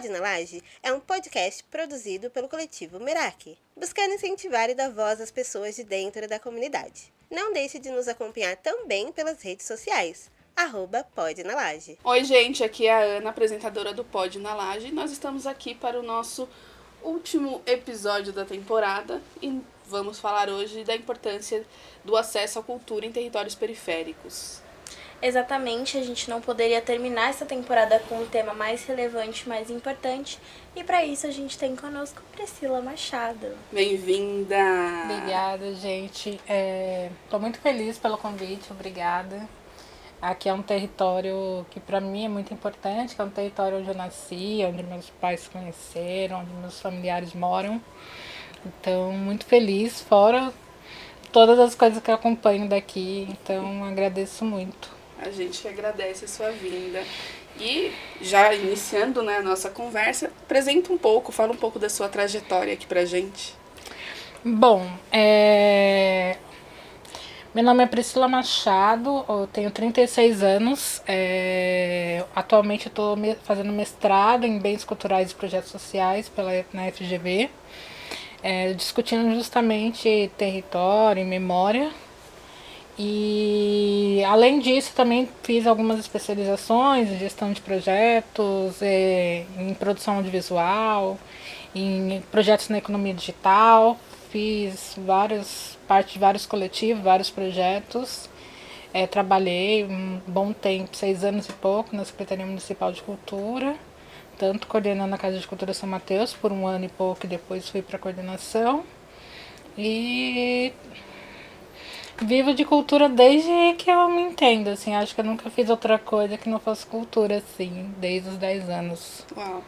Pode na Laje é um podcast produzido pelo coletivo Merak, buscando incentivar e dar voz às pessoas de dentro da comunidade. Não deixe de nos acompanhar também pelas redes sociais, @Pode na Laje. Oi, gente, aqui é a Ana, apresentadora do Pode na Laje, e nós estamos aqui para o nosso último episódio da temporada e vamos falar hoje da importância do acesso à cultura em territórios periféricos. Exatamente, a gente não poderia terminar essa temporada com um tema mais relevante, mais importante, e para isso a gente tem conosco Priscila Machado. Bem-vinda! Obrigada, gente. Estou muito feliz pelo convite, obrigada. Aqui é um território que para mim é muito importante, que é um território onde eu nasci, onde meus pais se conheceram, onde meus familiares moram. Então, muito feliz, fora todas as coisas que eu acompanho daqui, então agradeço muito. A gente que agradece a sua vinda. E já iniciando, né, a nossa conversa, apresenta um pouco, fala um pouco da sua trajetória aqui pra gente. Bom, meu nome é Priscila Machado, eu tenho 36 anos, atualmente eu estou fazendo mestrado em Bens Culturais e Projetos Sociais na FGV, discutindo justamente território e memória. E além disso também fiz algumas especializações em gestão de projetos, em produção audiovisual, em projetos na economia digital, fiz parte de vários coletivos, vários projetos. Trabalhei um bom tempo, 6 anos e pouco, na Secretaria Municipal de Cultura, tanto coordenando a Casa de Cultura São Mateus por 1 ano e pouco, e depois fui para a coordenação. E vivo de cultura desde que eu me entendo, assim, acho que eu nunca fiz outra coisa que não fosse cultura, assim, desde os 10 anos. Uau!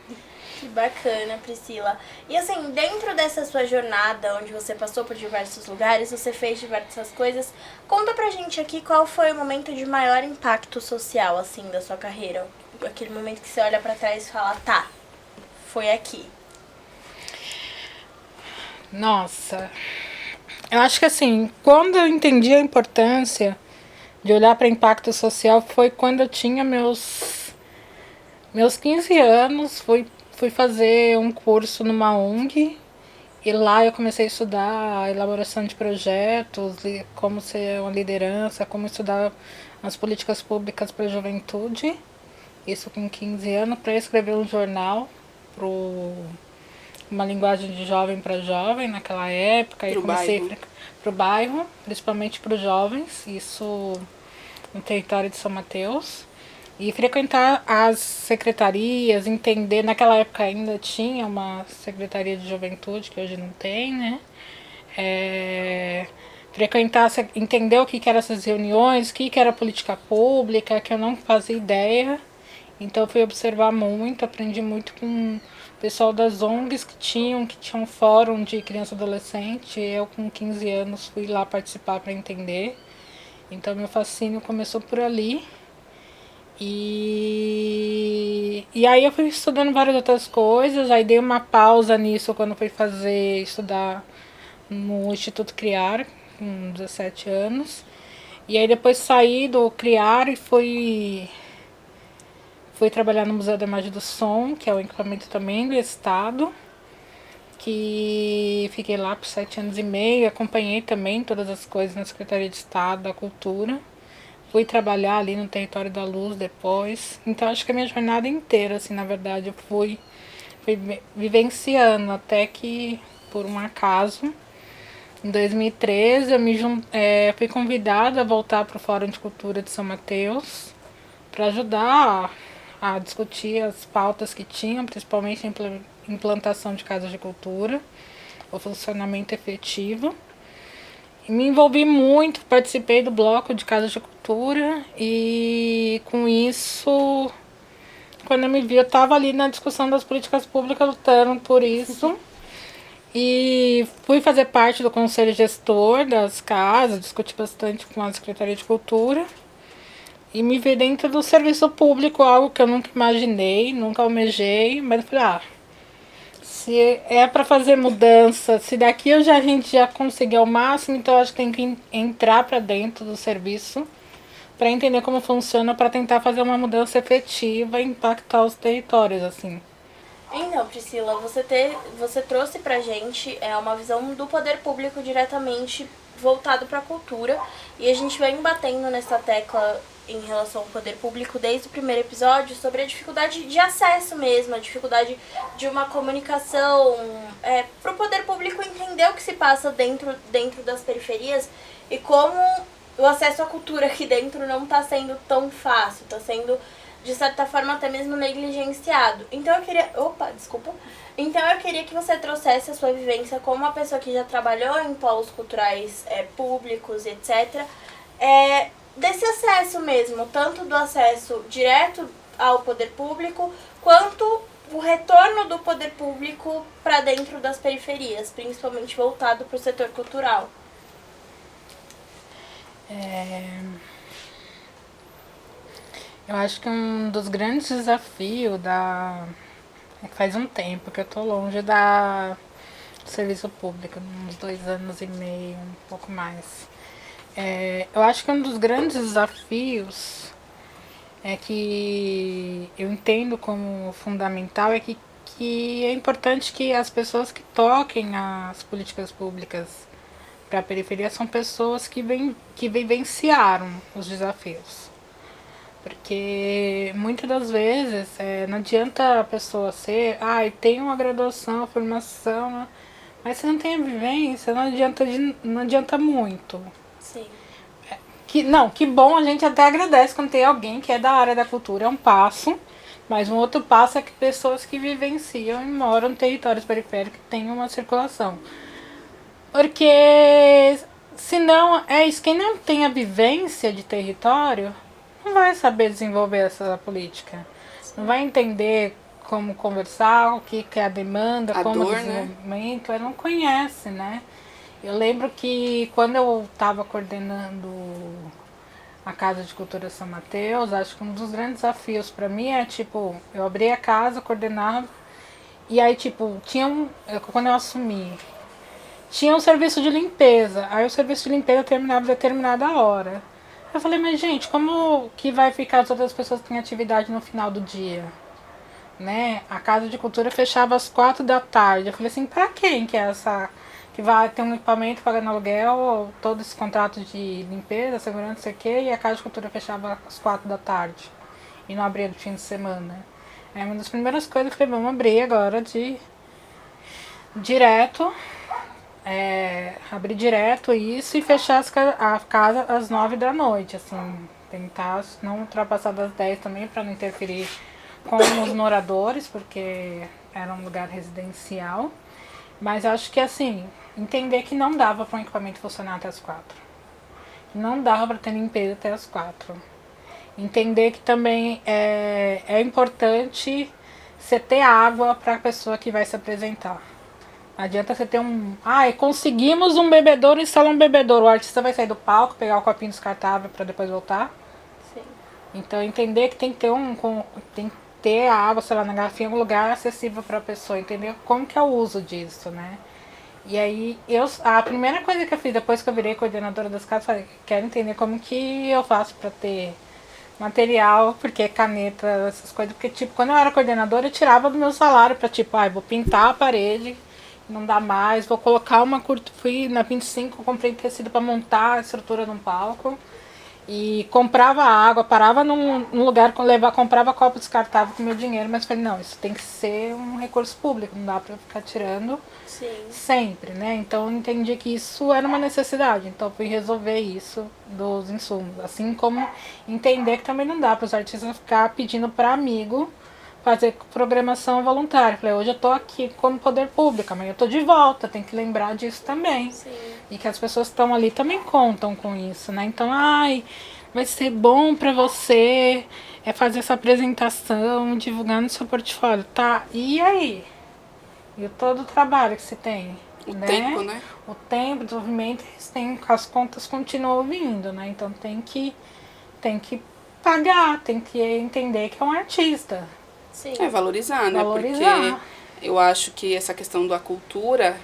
Que bacana, Priscila. E assim, dentro dessa sua jornada, onde você passou por diversos lugares, você fez diversas coisas, conta pra gente aqui qual foi o momento de maior impacto social, assim, da sua carreira. Aquele momento que você olha pra trás e fala, tá, foi aqui. Nossa, eu acho que assim, quando eu entendi a importância de olhar para impacto social foi quando eu tinha meus 15 anos, fui fazer um curso numa ONG e lá eu comecei a estudar a elaboração de projetos, como ser uma liderança, como estudar as políticas públicas para a juventude, isso com 15 anos, para escrever um jornal uma linguagem de jovem para jovem naquela época, e comecei para o bairro, principalmente para os jovens, isso no território de São Mateus, e frequentar as secretarias, entender, naquela época ainda tinha uma secretaria de juventude, que hoje não tem, né? Frequentar, entender o que eram essas reuniões, o que era política pública, que eu não fazia ideia, então fui observar muito, aprendi muito com pessoal das ONGs que tinham um fórum de criança e adolescente. Eu com 15 anos fui lá participar para entender. Então meu fascínio começou por ali. E aí eu fui estudando várias outras coisas, aí dei uma pausa nisso quando fui estudar no Instituto Criar, com 17 anos. E aí depois saí do Criar e fui trabalhar no Museu da Imagem do Som, que é o equipamento também do Estado, que fiquei lá por 7 anos e meio, acompanhei também todas as coisas na Secretaria de Estado da Cultura, fui trabalhar ali no Território da Luz depois, então acho que a minha jornada inteira, assim, na verdade, eu fui vivenciando, até que, por um acaso, em 2013, eu fui convidada a voltar para o Fórum de Cultura de São Mateus para ajudar a discutir as pautas que tinham, principalmente a implantação de casas de cultura, o funcionamento efetivo. E me envolvi muito, participei do bloco de casas de cultura e com isso, quando eu me vi, eu estava ali na discussão das políticas públicas lutando por isso. E fui fazer parte do conselho gestor das casas, discuti bastante com a Secretaria de Cultura. E me vi dentro do serviço público, algo que eu nunca imaginei, nunca almejei, mas eu falei, se é para fazer mudança, se daqui a gente já conseguir ao máximo, então eu acho que tem que entrar para dentro do serviço para entender como funciona, para tentar fazer uma mudança efetiva e impactar os territórios, assim. Então, Priscila, você trouxe pra gente uma visão do poder público diretamente voltado para a cultura, e a gente vem batendo nessa tecla em relação ao poder público desde o primeiro episódio sobre a dificuldade de acesso mesmo, a dificuldade de uma comunicação para o poder público entender o que se passa dentro das periferias e como o acesso à cultura aqui dentro não está sendo tão fácil, está sendo de certa forma até mesmo negligenciado. Então eu queria... Então eu queria que você trouxesse a sua vivência como uma pessoa que já trabalhou em polos culturais públicos, etc., desse acesso mesmo, tanto do acesso direto ao poder público, quanto o retorno do poder público para dentro das periferias, principalmente voltado para o setor cultural. Eu acho que um dos grandes desafios é que faz um tempo que eu tô longe do serviço público, uns 2 anos e meio, um pouco mais. Eu acho que um dos grandes desafios que eu entendo como fundamental é que é importante que as pessoas que toquem as políticas públicas para a periferia são pessoas que vivenciaram os desafios. Porque muitas das vezes não adianta a pessoa tem uma graduação, formação, né? Mas se não tem a vivência, não adianta muito. Sim. Que bom, a gente até agradece quando tem alguém que é da área da cultura, é um passo. Mas um outro passo é que pessoas que vivenciam e moram em territórios periféricos tenham uma circulação. Porque senão quem não tem a vivência de território não vai saber desenvolver essa política. Não vai entender como conversar, o que é a demanda, como o desenvolvimento, ela não conhece, né? Eu lembro que quando eu estava coordenando a Casa de Cultura São Mateus, acho que um dos grandes desafios para mim eu abri a casa, coordenava, e aí quando eu assumi, tinha um serviço de limpeza, aí o serviço de limpeza terminava determinada hora. Eu falei, mas gente, como que vai ficar as outras pessoas que têm atividade no final do dia? Né? A Casa de Cultura fechava às 4 da tarde. Eu falei assim, pra quem que é essa... que vai ter um equipamento pagando aluguel, todo esse contrato de limpeza, segurança, não sei o quê, e a Casa de Cultura fechava às 4 da tarde. E não abria no fim de semana. Uma das primeiras coisas que eu falei, vamos abrir agora direto... abrir direto isso e fechar a casa às 9 da noite, assim, tentar não ultrapassar das 10 também para não interferir com os moradores, porque era um lugar residencial, mas acho que assim, entender que não dava para um equipamento funcionar até as 4, não dava para ter limpeza até as 4, entender que também é importante você ter água para a pessoa que vai se apresentar. Não adianta você ter conseguimos um bebedouro, instalar um bebedouro. O artista vai sair do palco, pegar o copinho descartável para depois voltar. Sim. Então entender que tem que ter a água, sei lá, na garrafinha, em um lugar acessível para a pessoa. Entender como que é o uso disso, né? E aí, a primeira coisa que eu fiz depois que eu virei coordenadora das casas, falei, quero entender como que eu faço para ter material, porque caneta, essas coisas. Porque, quando eu era coordenadora, eu tirava do meu salário para, vou pintar a parede, não dá mais, vou colocar fui na 25, comprei tecido para montar a estrutura de um palco e comprava água, parava num lugar, comprava copo descartável com meu dinheiro, mas falei, não, isso tem que ser um recurso público, não dá para ficar tirando. Sim. Sempre, né? Então eu entendi que isso era uma necessidade, então eu fui resolver isso dos insumos, assim como entender que também não dá para os artistas ficar pedindo para amigo fazer programação voluntária. Falei, hoje eu tô aqui como poder público, amanhã eu tô de volta, tem que lembrar disso também. Sim. E que as pessoas que estão ali também contam com isso, né? Então, vai ser bom pra você fazer essa apresentação, divulgando seu portfólio, tá? E aí? E todo o trabalho que você tem? O tempo, né? O tempo, o desenvolvimento, as contas continuam vindo, né? Então tem que pagar, tem que entender que é um artista. Sim. Valorizar, né? Valorizar. Porque eu acho que essa questão da cultura,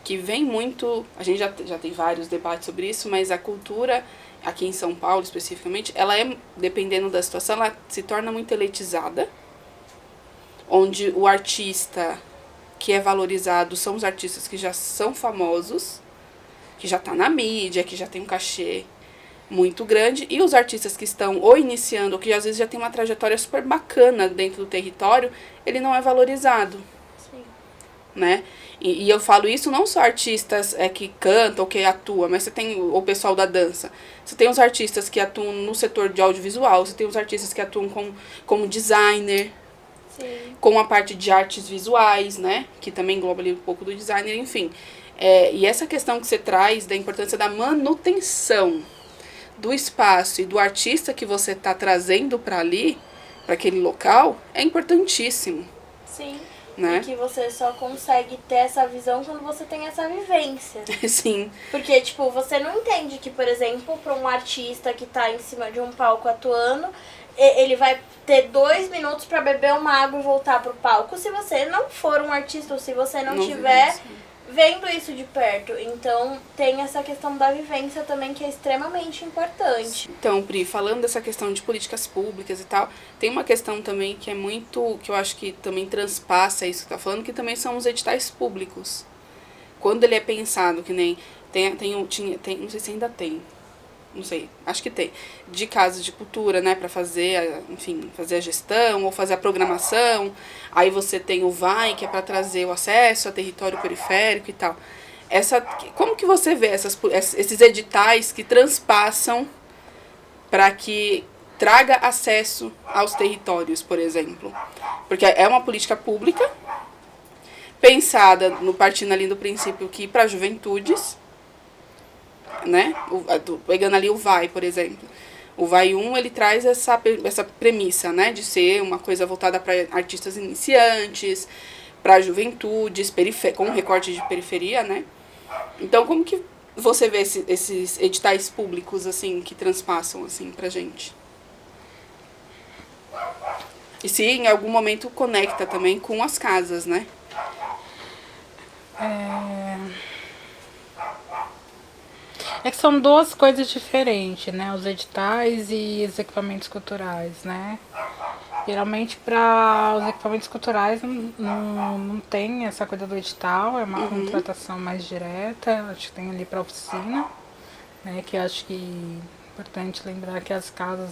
que vem muito... A gente já tem vários debates sobre isso, mas a cultura, aqui em São Paulo especificamente, ela dependendo da situação, ela se torna muito elitizada. onde o artista que é valorizado são os artistas que já são famosos, que já tá na mídia, que já tem um cachê muito grande, e os artistas que estão ou iniciando, ou que às vezes já tem uma trajetória super bacana dentro do território, ele não é valorizado. Sim. Né? E eu falo isso não só artistas que cantam ou que atuam, mas você tem o pessoal da dança. Você tem os artistas que atuam no setor de audiovisual, você tem os artistas que atuam como designer, Sim. com a parte de artes visuais, né? Que também engloba ali um pouco do designer, enfim. E essa questão que você traz da importância da manutenção do espaço e do artista que você está trazendo para ali, para aquele local, é importantíssimo. Sim. Né? E que você só consegue ter essa visão quando você tem essa vivência. Sim. Porque, tipo, você não entende que, por exemplo, para um artista que tá em cima de um palco atuando, ele vai ter 2 minutos para beber uma água e voltar pro palco se você não for um artista ou se você não tiver vendo isso de perto. Então, tem essa questão da vivência também que é extremamente importante. Então, Pri, falando dessa questão de políticas públicas e tal, tem uma questão também que é muito, que eu acho que também transpassa isso que tá falando, que também são os editais públicos. Quando ele é pensado, que nem tem, não sei se ainda tem, não sei, acho que tem, de casas de cultura, né, para fazer, enfim, fazer a gestão ou fazer a programação. Aí você tem o VAI, que é para trazer o acesso a território periférico e tal. Como que você vê esses editais que transpassam para que traga acesso aos territórios, por exemplo? Porque é uma política pública pensada partindo ali do princípio que para juventudes, né? Pegando ali o VAI, por exemplo. O VAI 1, ele traz essa premissa, né? De ser uma coisa voltada para artistas iniciantes, para juventudes, com recorte de periferia, né? Então, como que você vê esses editais públicos, assim, que transpassam, assim, pra gente? E se em algum momento conecta também com as casas, né? É que são duas coisas diferentes, né? Os editais e os equipamentos culturais, né? Geralmente para os equipamentos culturais não tem essa coisa do edital, é uma contratação mais direta, acho que tem ali para oficina, né? Que eu acho que é importante lembrar que as casas,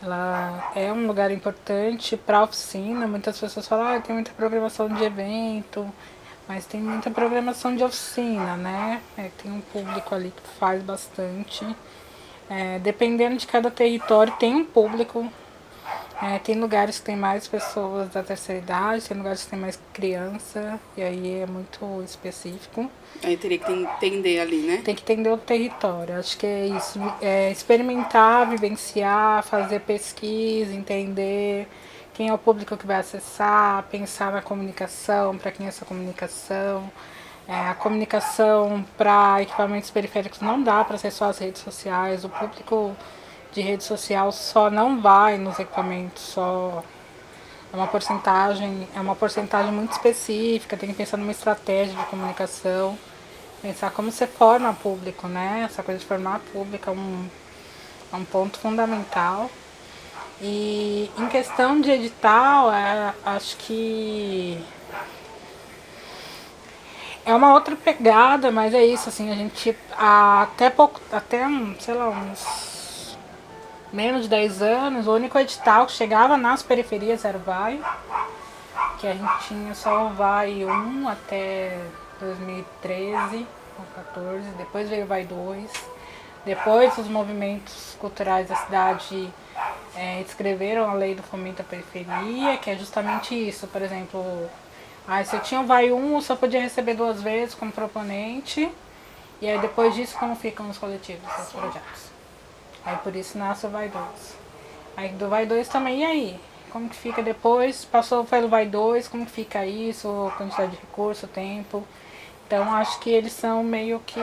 ela é um lugar importante para oficina. Muitas pessoas falam, tem muita programação de evento, mas tem muita programação de oficina, né? Tem um público ali que faz bastante. Dependendo de cada território, tem um público. Tem lugares que tem mais pessoas da terceira idade, tem lugares que tem mais criança, e aí é muito específico. Aí teria que entender ali, né? Tem que entender o território, acho que é isso. Experimentar, vivenciar, fazer pesquisa, entender quem é o público que vai acessar, pensar na comunicação, para quem é essa comunicação. A comunicação para equipamentos periféricos não dá para ser só as redes sociais, o público de rede social só não vai nos equipamentos, só é uma porcentagem muito específica, tem que pensar numa estratégia de comunicação, pensar como você forma público, né? Essa coisa de formar público é um ponto fundamental. E em questão de edital, acho que é uma outra pegada, mas é isso, assim, a gente sei lá, uns menos de 10 anos, o único edital que chegava nas periferias era o VAI, que a gente tinha só o VAI 1 até 2013 ou 14, depois veio o VAI 2, depois os movimentos culturais da cidade escreveram a lei do fomento à periferia, que é justamente isso, por exemplo, se eu tinha o VAI 1, eu só podia receber 2 vezes como proponente, e aí depois disso como ficam os coletivos, os projetos. Aí por isso nasce o VAI 2. Aí do VAI 2 também, e aí? Como que fica depois? Passou pelo VAI 2, como que fica isso? Quantidade de recurso, tempo. Então acho que eles são meio que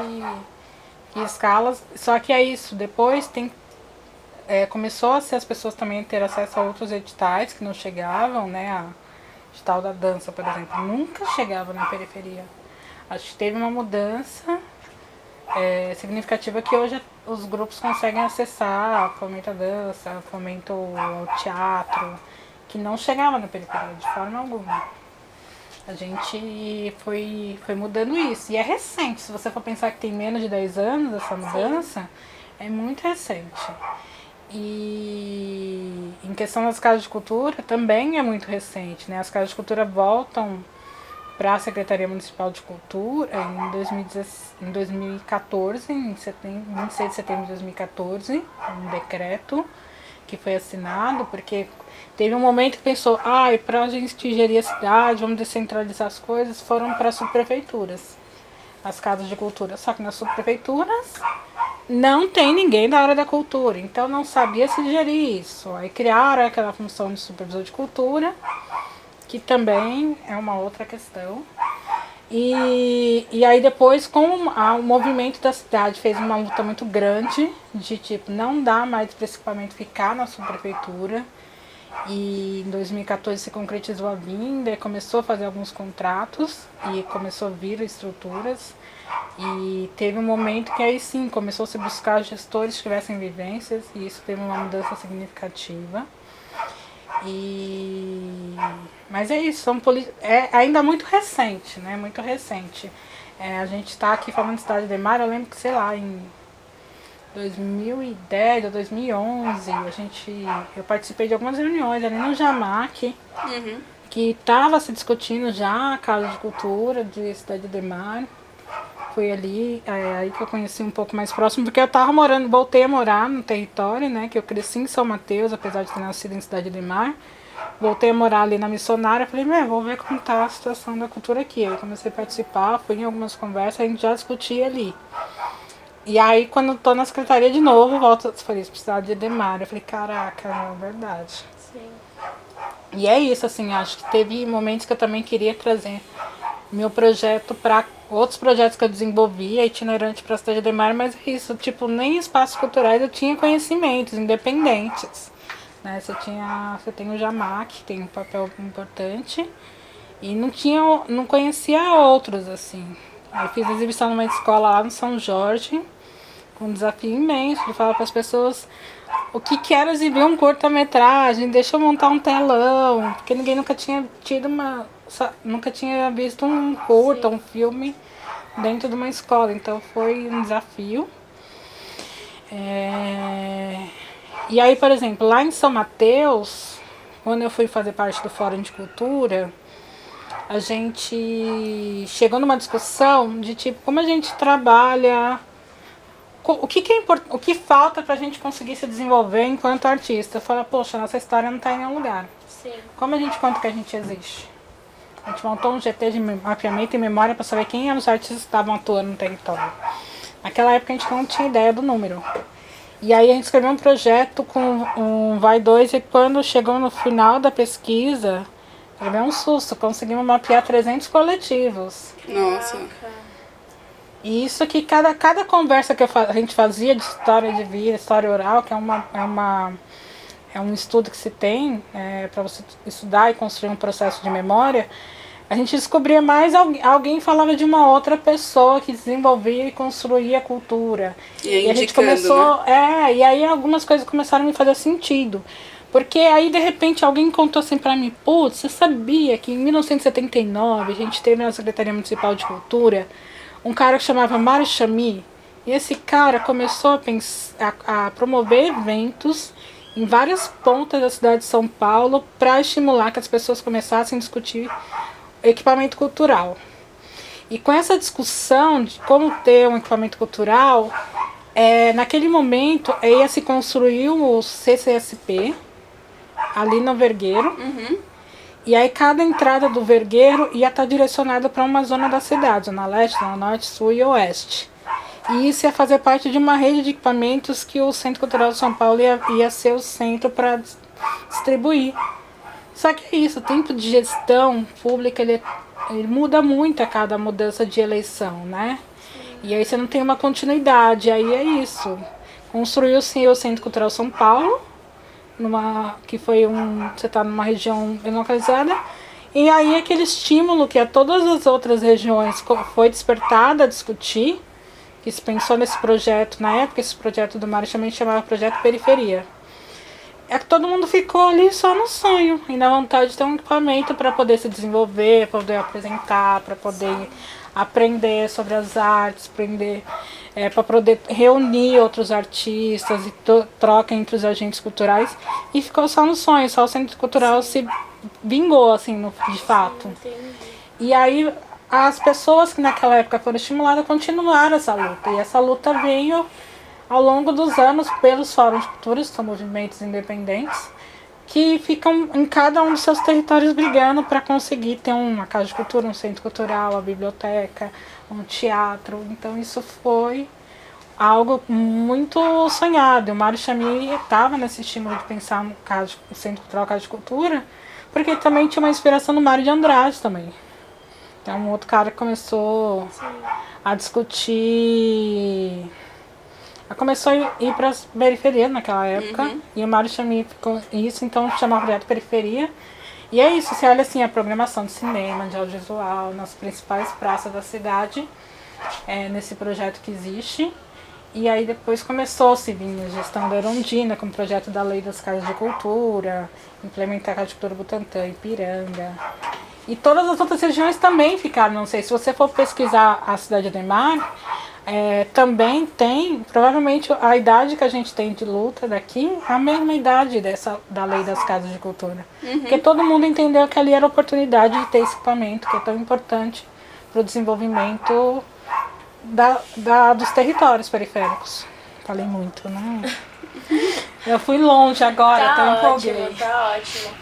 escalas. Só que é isso, depois começou a ser as pessoas também ter acesso a outros editais que não chegavam, né? A edital da dança, por exemplo, nunca chegava na periferia. Acho que teve uma mudança significativa que hoje os grupos conseguem acessar, fomento à dança, fomento ao teatro, que não chegava na periferia de forma alguma. A gente foi mudando isso. E é recente, se você for pensar que tem menos de 10 anos essa mudança, é muito recente. E em questão das casas de cultura, também é muito recente, né? As casas de cultura voltam para a Secretaria Municipal de Cultura em 2014, em 26 de setembro de 2014, um decreto que foi assinado, porque teve um momento que pensou, para a gente gerir a cidade, vamos descentralizar as coisas, foram para as subprefeituras, as casas de cultura. Só que nas subprefeituras não tem ninguém da área da cultura, então não sabia se gerir isso. Aí criaram aquela função de supervisor de cultura, que também é uma outra questão. E aí depois, com o movimento da cidade, fez uma luta muito grande, de tipo, não dá mais para esse equipamento ficar na subprefeitura. E em 2014 se concretizou a vinda, e começou a fazer alguns contratos, e começou a vir estruturas. E teve um momento que aí sim, começou a se buscar gestores que tivessem vivências, e isso teve uma mudança significativa. Mas é isso, é ainda muito recente, né? Muito recente. A gente está aqui falando de Cidade Ademar, eu lembro que, sei lá, em 2010 ou 2011, eu participei de algumas reuniões ali no Jamac, que estava se discutindo já a Casa de Cultura de Cidade Ademar. Foi ali, aí que eu conheci um pouco mais próximo, porque eu voltei a morar no território, né, que eu cresci em São Mateus, apesar de ter nascido em Cidade Ademar. Voltei a morar ali na Missionária, falei, vou ver como tá a situação da cultura aqui. Aí comecei a participar, fui em algumas conversas, a gente já discutia ali. E aí, quando eu tô na secretaria de novo, volto, falei, Cidade de Ademar. Eu falei, caraca, é verdade. Sim. E é isso, assim, acho que teve momentos que eu também queria trazer meu projeto para outros projetos que eu desenvolvia, itinerante para a Cidade de Ademar, mas é isso, tipo, nem espaços culturais eu tinha conhecimentos independentes. Né? Você tem o Jamac, que tem um papel importante, e não conhecia outros, assim. Eu fiz exibição numa escola lá no São Jorge, com um desafio imenso de falar para as pessoas o que era exibir um curta-metragem, deixa eu montar um telão, porque ninguém nunca tinha nunca tinha visto um curta, um filme dentro de uma escola, então foi um desafio. E aí, por exemplo, lá em São Mateus, quando eu fui fazer parte do Fórum de Cultura, a gente chegou numa discussão de tipo, como a gente trabalha, o que falta pra gente conseguir se desenvolver enquanto artista. Fala, poxa, nossa história não tá em nenhum lugar. Sim. Como a gente conta que a gente existe? A gente montou um GT de mapeamento e memória para saber quem eram os artistas que estavam atuando no território. Naquela época a gente não tinha ideia do número. E aí a gente escreveu um projeto com um Vai 2 e quando chegou no final da pesquisa, levei um susto, conseguimos mapear 300 coletivos. Nossa. E isso que cada conversa que a gente fazia de história de vida, história oral, que é um estudo que se tem para você estudar e construir um processo de memória, a gente descobria mais alguém falava de uma outra pessoa que desenvolvia e construía a cultura. E a gente começou, né? E aí algumas coisas começaram a me fazer sentido. Porque aí de repente alguém contou assim pra mim, putz, você sabia que em 1979 a gente teve na Secretaria Municipal de Cultura um cara que chamava Mário Chami, e esse cara começou a promover eventos em várias pontas da cidade de São Paulo para estimular que as pessoas começassem a discutir equipamento cultural. E com essa discussão de como ter um equipamento cultural, naquele momento ia se construir o CCSP ali no Vergueiro. E aí cada entrada do Vergueiro ia estar direcionada para uma zona da cidade, zona leste, zona norte, sul e oeste. E isso ia fazer parte de uma rede de equipamentos que o Centro Cultural de São Paulo ia ser o centro para distribuir. Só que é isso, o tempo de gestão pública ele muda muito a cada mudança de eleição, né? E aí você não tem uma continuidade, aí é isso. Construiu-se o Centro Cultural São Paulo, você está numa região bem localizada, e aí aquele estímulo que a todas as outras regiões foi despertada a discutir, que se pensou nesse projeto, na época esse projeto do Mário também chamava Projeto Periferia. é que todo mundo ficou ali só no sonho e na vontade de ter um equipamento para poder se desenvolver, para poder apresentar, para poder aprender sobre as artes, aprender para poder reunir outros artistas e troca entre os agentes culturais, e ficou só no sonho, só o Centro Cultural se vingou assim, de fato. Entendi. E aí as pessoas que naquela época foram estimuladas continuaram essa luta, e essa luta veio ao longo dos anos pelos fóruns de cultura, que são movimentos independentes, que ficam em cada um dos seus territórios brigando para conseguir ter uma casa de cultura, um centro cultural, a biblioteca, um teatro. Então isso foi algo muito sonhado. O Mário Chamie estava nesse estímulo de pensar no centro cultural, casa de cultura, porque também tinha uma inspiração no Mário de Andrade também. Então um outro cara que começou a discutir... Começou a ir para as periferias naquela época, e o Mário Chamie ficou isso, então chamava o projeto Periferia. E é isso, você olha assim, a programação de cinema, de audiovisual, nas principais praças da cidade, nesse projeto que existe. E aí depois começou-se vir a gestão da Erundina, com o projeto da Lei das Casas de Cultura, implementar a Casa de Cultura Butantã, Ipiranga. E todas as outras regiões também ficaram, não sei, se você for pesquisar a cidade de Ademar, também tem, provavelmente a idade que a gente tem de luta daqui, a mesma idade da Lei das Casas de Cultura. Porque todo mundo entendeu que ali era a oportunidade de ter esse equipamento, que é tão importante para o desenvolvimento dos territórios periféricos. Falei muito, né? Eu fui longe agora, até empolguei. Tá ótimo.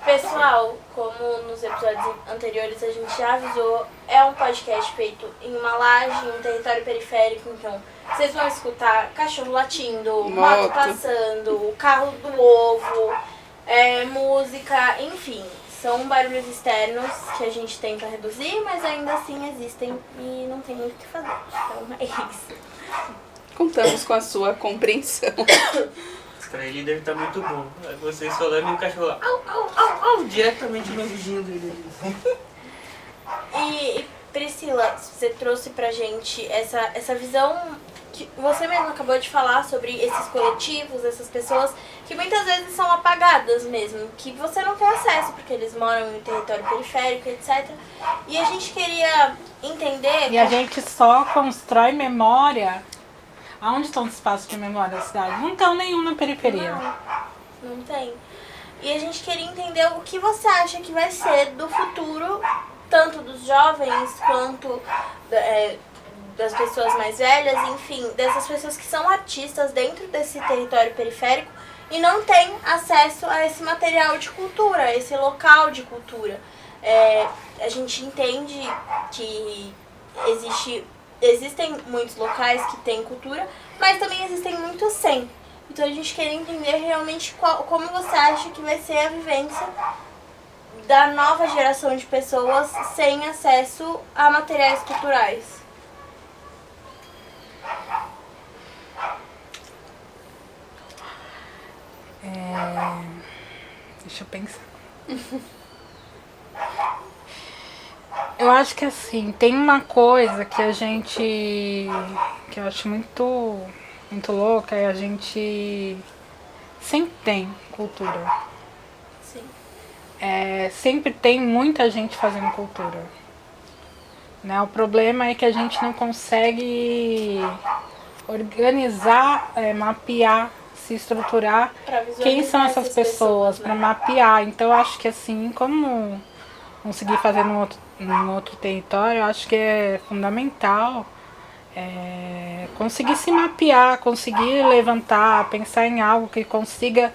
Pessoal, como nos episódios anteriores a gente já avisou, é um podcast feito em uma laje, em um território periférico, então vocês vão escutar cachorro latindo, moto passando, o carro do ovo, música, enfim. São barulhos externos que a gente tenta reduzir, mas ainda assim existem e não tem muito o que fazer. Então é isso. Contamos com a sua compreensão. Pra ele deve estar muito bom. Vocês falando e o cachorro lá, au, au, au, au, diretamente no vizinho dele. E Priscila, você trouxe pra gente essa visão que você mesmo acabou de falar sobre esses coletivos, essas pessoas que muitas vezes são apagadas mesmo, que você não tem acesso porque eles moram em território periférico, etc. E a gente queria entender... E a gente só constrói memória... Aonde estão os espaços de memória da cidade? Não estão nenhum na periferia. Não tem. E a gente queria entender o que você acha que vai ser do futuro, tanto dos jovens quanto das pessoas mais velhas, enfim, dessas pessoas que são artistas dentro desse território periférico e não têm acesso a esse material de cultura, a esse local de cultura. A gente entende que existem muitos locais que têm cultura, mas também existem muitos sem. Então a gente queria entender realmente como você acha que vai ser a vivência da nova geração de pessoas sem acesso a materiais culturais. Deixa eu pensar. Eu acho que assim, tem uma coisa que que eu acho muito louca, é a gente sempre tem cultura. Sim. Sempre tem muita gente fazendo cultura. Né? O problema é que a gente não consegue organizar, mapear, se estruturar quem são essas pessoas, né? para mapear. Então eu acho que assim, como conseguir fazer num outro território, eu acho que é fundamental conseguir se mapear, conseguir levantar, pensar em algo que consiga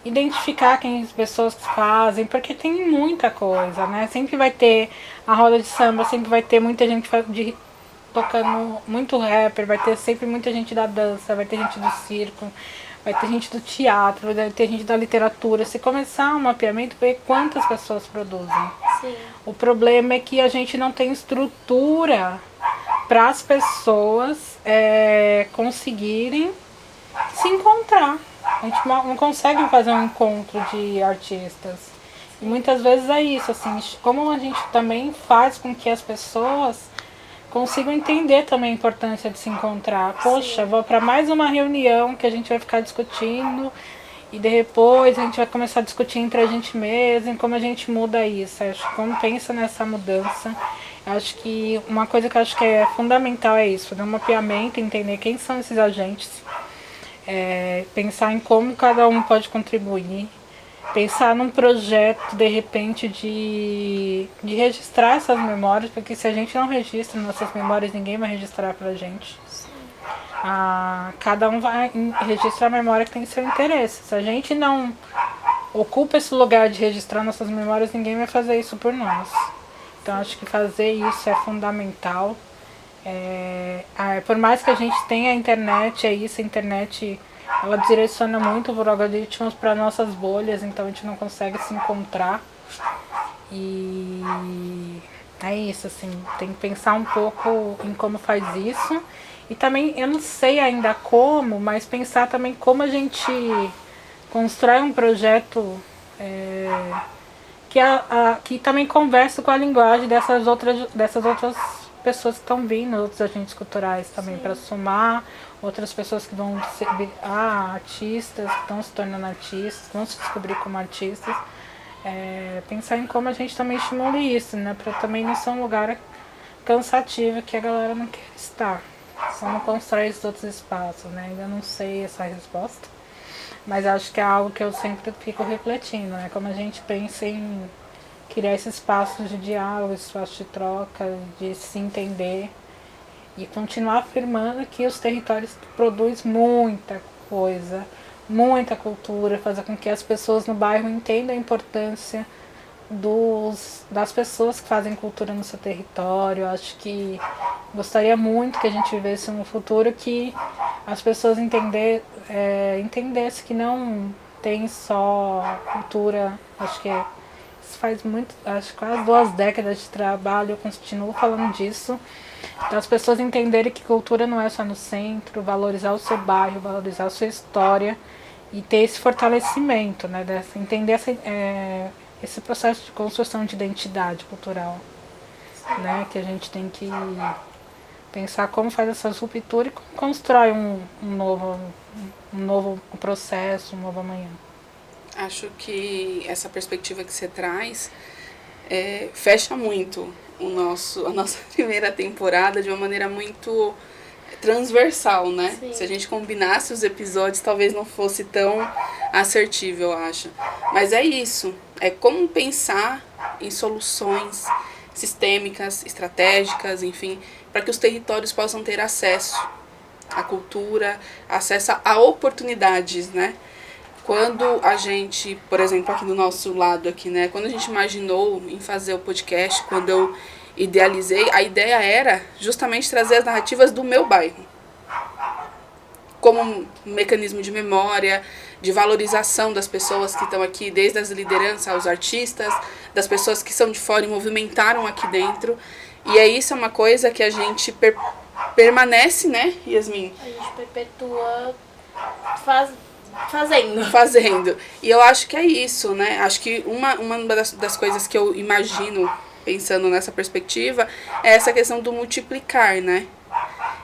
identificar quem as pessoas fazem, porque tem muita coisa, né? Sempre vai ter a roda de samba, sempre vai ter muita gente tocando muito rapper, vai ter sempre muita gente da dança, vai ter gente do circo, vai ter gente do teatro, vai ter gente da literatura. Se começar um mapeamento, ver quantas pessoas produzem. Sim. O problema é que a gente não tem estrutura para as pessoas conseguirem se encontrar. A gente não consegue fazer um encontro de artistas. E muitas vezes é isso, assim, como a gente também faz com que as pessoas consigo entender também a importância de se encontrar. Poxa, vou para mais uma reunião que a gente vai ficar discutindo e depois a gente vai começar a discutir entre a gente mesmo, como a gente muda isso. Acho que quando pensa nessa mudança, acho que uma coisa que eu acho que é fundamental é isso, fazer um mapeamento, entender quem são esses agentes, pensar em como cada um pode contribuir, pensar num projeto, de repente, de registrar essas memórias, porque se a gente não registra nossas memórias, ninguém vai registrar pra gente. Cada um vai registrar a memória que tem seu interesse. Se a gente não ocupa esse lugar de registrar nossas memórias, ninguém vai fazer isso por nós. Então acho que fazer isso é fundamental. Por mais que a gente tenha a internet, a internet ela direciona muito os algoritmos para nossas bolhas, então a gente não consegue se encontrar. E é isso, assim, tem que pensar um pouco em como faz isso. E também, eu não sei ainda como, mas pensar também como a gente constrói um projeto que também conversa com a linguagem dessas outras pessoas que estão vindo, outros agentes culturais também, para somar outras pessoas que vão ser artistas, que estão se tornando artistas, vão se descobrir como artistas. Pensar em como a gente também estimula isso, né? Para também não ser um lugar cansativo que a galera não quer estar. Como constrói esses outros espaços, né? Ainda não sei essa resposta, mas acho que é algo que eu sempre fico refletindo, né? Como a gente pensa em criar esses espaços de diálogo, espaços de troca, de se entender e continuar afirmando que os territórios produzem muita coisa, muita cultura, fazer com que as pessoas no bairro entendam a importância das pessoas que fazem cultura no seu território. Acho que gostaria muito que a gente vivesse um futuro que as pessoas entendessem que não tem só cultura. Acho que isso faz muito, acho que quase 2 décadas de trabalho eu continuo falando disso. Então as pessoas entenderem que cultura não é só no centro, valorizar o seu bairro, valorizar a sua história e ter esse fortalecimento, né, entender esse processo de construção de identidade cultural, né, que a gente tem que pensar como faz essas rupturas e como constrói um novo processo, um novo amanhã. Acho que essa perspectiva que você traz fecha muito a nossa primeira temporada de uma maneira muito transversal, né? Sim. Se a gente combinasse os episódios, talvez não fosse tão assertivo, eu acho. Mas é isso. É como pensar em soluções sistêmicas, estratégicas, enfim, para que os territórios possam ter acesso à cultura, acesso a oportunidades, né? Quando a gente, por exemplo, aqui do nosso lado aqui, né? Quando a gente imaginou em fazer o podcast, quando eu idealizei, a ideia era justamente trazer as narrativas do meu bairro. Como um mecanismo de memória, de valorização das pessoas que estão aqui, desde as lideranças aos artistas, das pessoas que são de fora e movimentaram aqui dentro. E isso é uma coisa que a gente permanece, né, Yasmin? A gente perpetua fazendo. Fazendo. E eu acho que é isso, né? Acho que uma das coisas que eu imagino, pensando nessa perspectiva, é essa questão do multiplicar, né?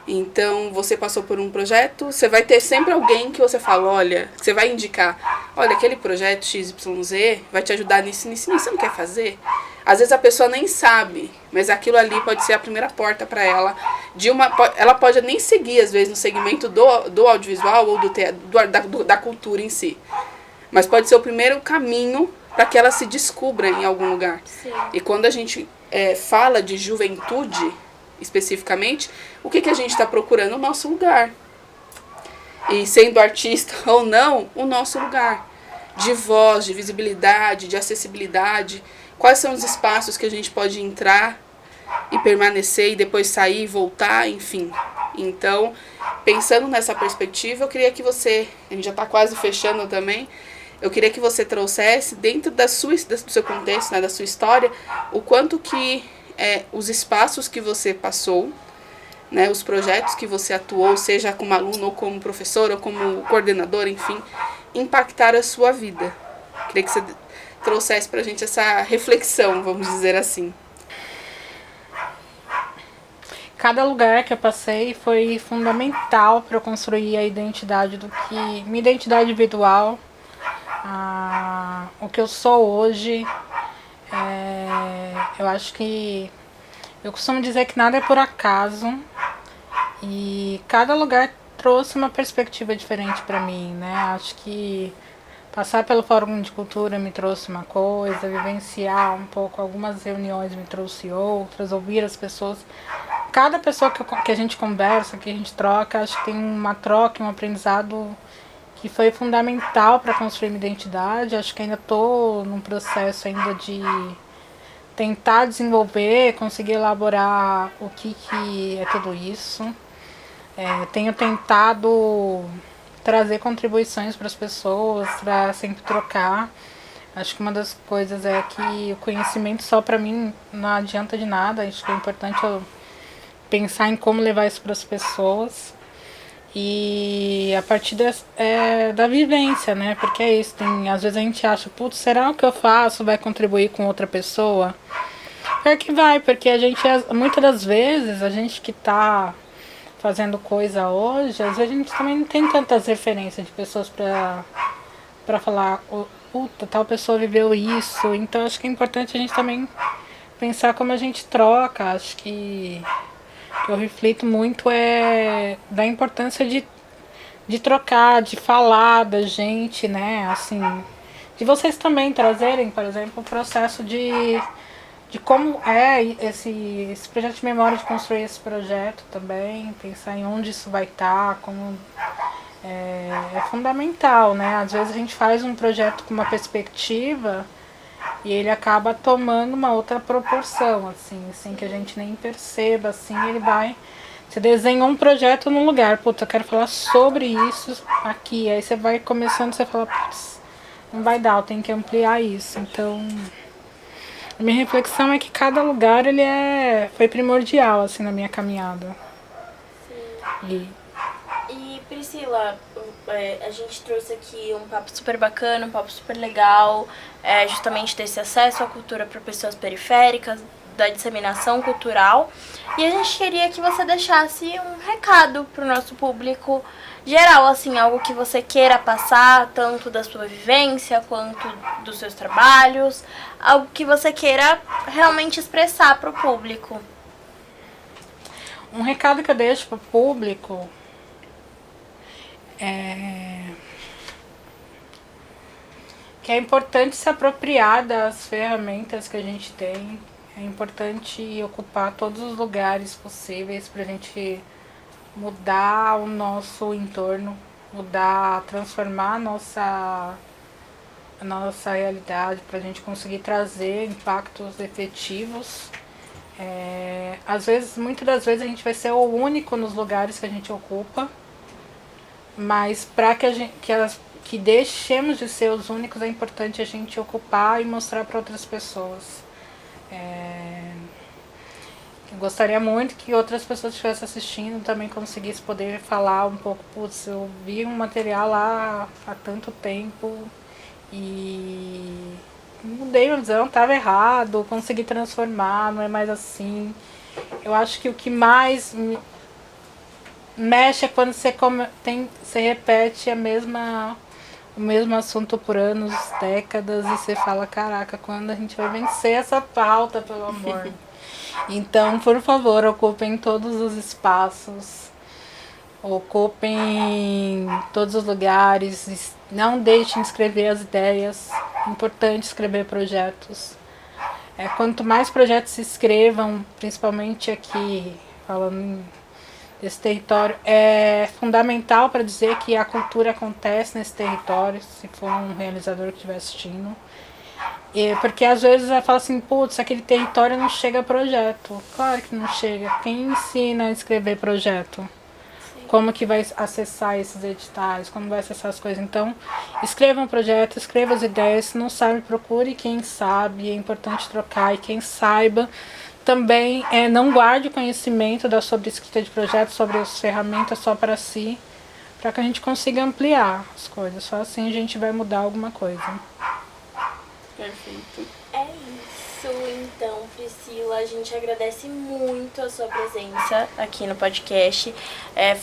Então, você passou por um projeto, você vai ter sempre alguém que você fala, olha, que você vai indicar, olha, aquele projeto XYZ vai te ajudar nisso, você não quer fazer? Às vezes a pessoa nem sabe, mas aquilo ali pode ser a primeira porta para ela. Ela pode nem seguir, às vezes, no segmento do audiovisual ou da cultura em si. Mas pode ser o primeiro caminho para que ela se descubra em algum lugar. Sim. E quando a gente fala de juventude, especificamente, o que a gente está procurando? O nosso lugar. E sendo artista ou não, o nosso lugar. De voz, de visibilidade, de acessibilidade. Quais são os espaços que a gente pode entrar e permanecer e depois sair e voltar, enfim. Então, pensando nessa perspectiva, eu queria que você, a gente já está quase fechando também, eu queria que você trouxesse, dentro do seu contexto, né, da sua história, o quanto que os espaços que você passou, né, os projetos que você atuou, seja como aluno, ou como professor, ou como coordenador, enfim, impactaram a sua vida. Queria que você trouxesse pra gente essa reflexão, vamos dizer assim. cada lugar que eu passei foi fundamental para eu construir a identidade minha identidade individual, o que eu sou hoje. Eu acho que eu costumo dizer que nada é por acaso e cada lugar trouxe uma perspectiva diferente para mim, né? Acho que passar pelo Fórum de Cultura me trouxe uma coisa, vivenciar um pouco algumas reuniões me trouxe outras, ouvir as pessoas. Cada pessoa que a gente conversa, que a gente troca, acho que tem uma troca, um aprendizado que foi fundamental para construir minha identidade. Acho que ainda estou num processo ainda de tentar desenvolver, conseguir elaborar o que é tudo isso. Tenho tentado trazer contribuições para as pessoas, para sempre trocar. Acho que uma das coisas é que o conhecimento só para mim não adianta de nada. Acho que é importante eu pensar em como levar isso para as pessoas. E a partir da vivência, né? Porque é isso, às vezes a gente acha, putz, será o que eu faço vai contribuir com outra pessoa? Pior que vai, porque muitas das vezes, a gente que tá fazendo coisa hoje, às vezes a gente também não tem tantas referências de pessoas pra falar, puta, tal pessoa viveu isso. Então acho que é importante a gente também pensar como a gente troca. Acho que eu reflito muito da importância de trocar, de falar da gente, né? Assim, de vocês também trazerem, por exemplo, o processo de como é esse projeto de memória, de construir esse projeto também, pensar em onde isso vai estar, como é fundamental, né? Às vezes a gente faz um projeto com uma perspectiva e ele acaba tomando uma outra proporção, assim, sem que a gente nem perceba, assim, você desenhou um projeto num lugar, putz, eu quero falar sobre isso aqui, aí você vai começando, você fala, putz, não vai dar, eu tenho que ampliar isso. Então, a minha reflexão é que cada lugar foi primordial, assim, na minha caminhada. Sim. E Priscila, a gente trouxe aqui um papo super bacana, um papo super legal, justamente desse acesso à cultura para pessoas periféricas, da disseminação cultural. E a gente queria que você deixasse um recado para o nosso público geral, assim, algo que você queira passar, tanto da sua vivência quanto dos seus trabalhos, algo que você queira realmente expressar para o público. Um recado que eu deixo para o público que é importante se apropriar das ferramentas que a gente tem. É importante ocupar todos os lugares possíveis para a gente mudar o nosso entorno, transformar a nossa realidade, para a gente conseguir trazer impactos efetivos. Muitas das vezes a gente vai ser o único nos lugares que a gente ocupa, mas para que deixemos de ser os únicos, é importante a gente ocupar e mostrar para outras pessoas. Eu gostaria muito que outras pessoas que estivessem assistindo também conseguissem poder falar um pouco, putz, eu vi um material lá há tanto tempo e mudei minha visão, estava errado, consegui transformar, não é mais assim. Eu acho que o que mais mexe é quando você repete o mesmo assunto por anos, décadas, e você fala, caraca, quando a gente vai vencer essa pauta, pelo amor. Então, por favor, ocupem todos os espaços, ocupem todos os lugares, não deixem de escrever as ideias, é importante escrever projetos. Quanto mais projetos se escrevam, principalmente aqui, falando desse território, é fundamental para dizer que a cultura acontece nesse território, se for um realizador que estiver assistindo. Porque às vezes ela fala assim, putz, aquele território não chega a projeto. Claro que não chega. Quem ensina a escrever projeto? Sim. Como que vai acessar esses editais? Como vai acessar as coisas? Então, escreva um projeto, escreva as ideias. Se não sabe, procure quem sabe. É importante trocar. E quem saiba também não guarde o conhecimento sobre escrita de projetos, sobre as ferramentas só para si, para que a gente consiga ampliar as coisas. Só assim a gente vai mudar alguma coisa. Perfeito. É isso, então, Priscila, a gente agradece muito a sua presença aqui no podcast.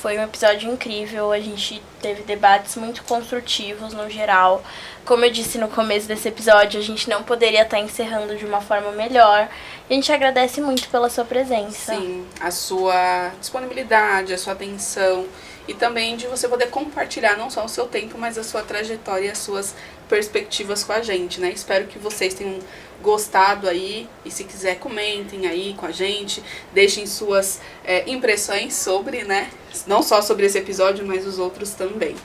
Foi um episódio incrível, a gente teve debates muito construtivos no geral. Como eu disse no começo desse episódio, a gente não poderia estar encerrando de uma forma melhor. A gente agradece muito pela sua presença. Sim, a sua disponibilidade, a sua atenção e também de você poder compartilhar não só o seu tempo, mas a sua trajetória e as suas perspectivas com a gente, né? Espero que vocês tenham gostado aí e se quiser comentem aí com a gente, deixem suas impressões sobre, né? Não só sobre esse episódio, mas os outros também.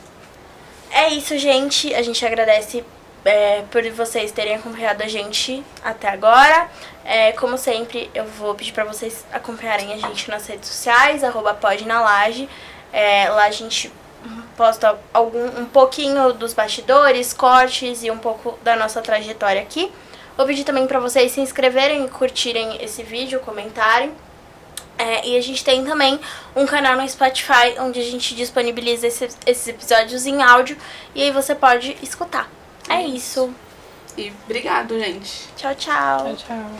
É isso, gente. A gente agradece por vocês terem acompanhado a gente até agora. Como sempre, eu vou pedir pra vocês acompanharem a gente nas redes sociais, @podnalaje. Lá a gente posta um pouquinho dos bastidores, cortes e um pouco da nossa trajetória aqui. Vou pedir também pra vocês se inscreverem e curtirem esse vídeo, comentarem. E a gente tem também um canal no Spotify, onde a gente disponibiliza esses episódios em áudio. E aí você pode escutar. É isso. E obrigado, gente. Tchau, tchau. Tchau, tchau.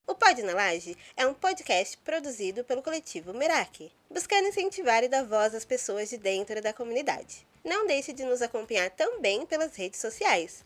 O Pod na Laje é um podcast produzido pelo coletivo Meraki, buscando incentivar e dar voz às pessoas de dentro da comunidade. Não deixe de nos acompanhar também pelas redes sociais,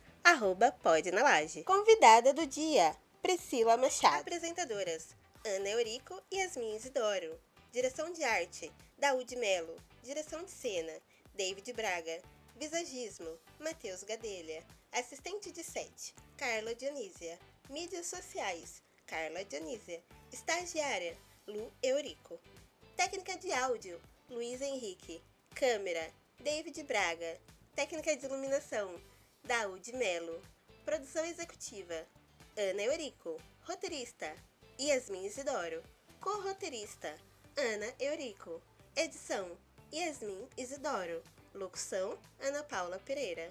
@podnalaje. Convidada do dia, Priscila Machado. Apresentadoras, Ana Eurico e Yasmin Isidoro. Direção de arte, Daúde Melo. Direção de cena, David Braga. Visagismo, Matheus Gadelha. Assistente de set, Carla Dionísia. Mídias sociais, Carla Dionísia. Estagiária, Lu Eurico. Técnica de áudio, Luiz Henrique. Câmera, David Braga. Técnica de iluminação, Daúde Melo. Produção executiva, Ana Eurico. Roteirista, Yasmin Isidoro. Co-roteirista, Ana Eurico. Edição, Yasmin Isidoro. Locução, Ana Paula Pereira.